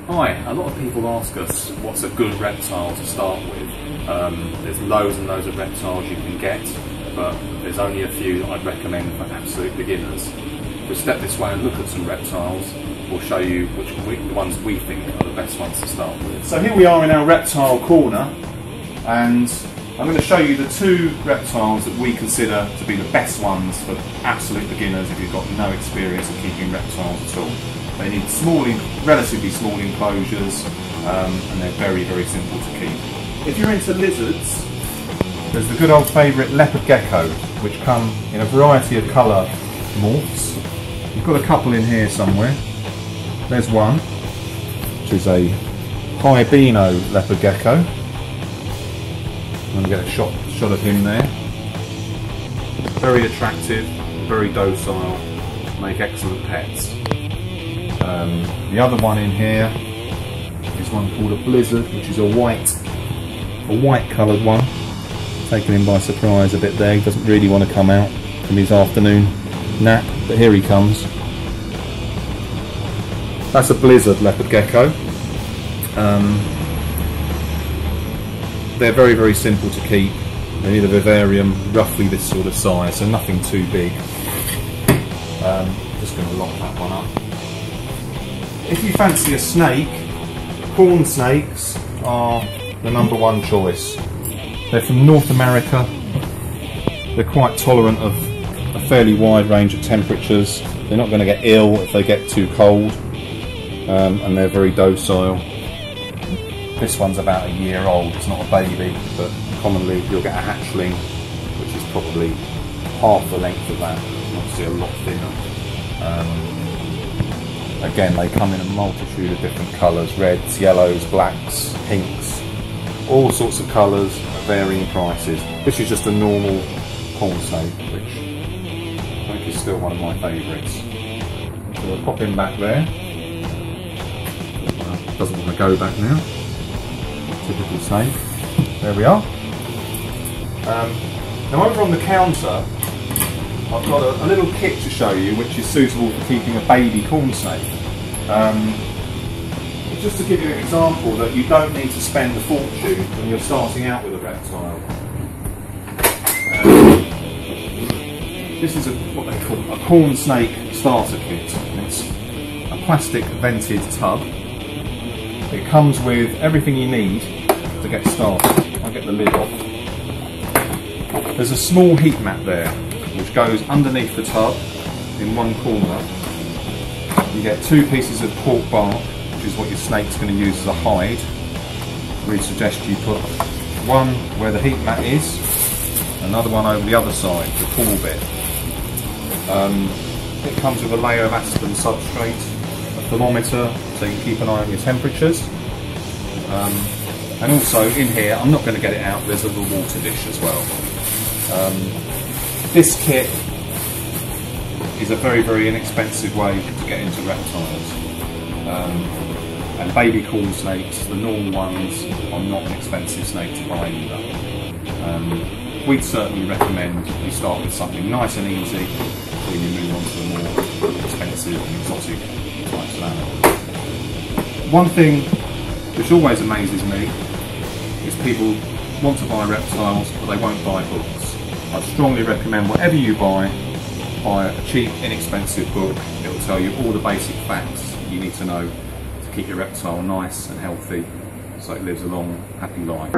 Hi, a lot of people ask us what's a good reptile to start with. There's loads and loads of reptiles you can get, but there's only a few that I'd recommend for absolute beginners. If we step this way and look at some reptiles, we'll show you the ones we think are the best ones to start with. So here we are in our reptile corner, and I'm going to show you the two reptiles that we consider to be the best ones for absolute beginners if you've got no experience of keeping reptiles at all. They need relatively small enclosures, and they're very, very simple to keep. If you're into lizards, there's the good old favourite leopard gecko, which come in a variety of colour morphs. You've got a couple in here somewhere. There's one, which is a albino leopard gecko. I'm going to get a shot of him there. Very attractive, very docile, make excellent pets. The other one in here is one called a blizzard, which is a white coloured one. Taken him by surprise a bit there. He doesn't really want to come out from his afternoon nap, but here he comes. That's a blizzard leopard gecko. They're very, very simple to keep. They need a vivarium roughly this sort of size, so nothing too big. Just going to lock that one up. If you fancy a snake, corn snakes are the #1 choice. They're from North America. They're quite tolerant of a fairly wide range of temperatures. They're not going to get ill if they get too cold, and they're very docile. This one's about a year old. It's not a baby, but commonly you'll get a hatchling, which is probably half the length of that. Obviously a lot thinner. Again, they come in a multitude of different colours: reds, yellows, blacks, pinks, all sorts of colours at varying prices. This is just a normal corn snake, which I think is still one of my favourites. So we'll pop him back there. Doesn't want to go back now. Typical snake. There we are. Now over on the counter, I've got a little kit to show you which is suitable for keeping a baby corn snake. Just to give you an example that you don't need to spend a fortune when you're starting out with a reptile. This is what they call a corn snake starter kit. It's a plastic vented tub. It comes with everything you need to get started. I'll get the lid off. There's a small heat mat there which goes underneath the tub in one corner. You get 2 pieces of pork bark, which is what your snake's going to use as a hide. We suggest you put one where the heat mat is, another one over the other side, the cool bit. It comes with a layer of aspen substrate, a thermometer so you can keep an eye on your temperatures. And also in here, I'm not going to get it out, there's a little water dish as well. This kit is a very, very inexpensive way to get into reptiles. And baby corn snakes, the normal ones, are not an expensive snake to buy either. We'd certainly recommend you start with something nice and easy before you move on to the more expensive and exotic types of animals. One thing which always amazes me is people want to buy reptiles but they won't buy books. I'd strongly recommend whatever you buy a cheap, inexpensive book. It will tell you all the basic facts you need to know to keep your reptile nice and healthy so it lives a long, happy life.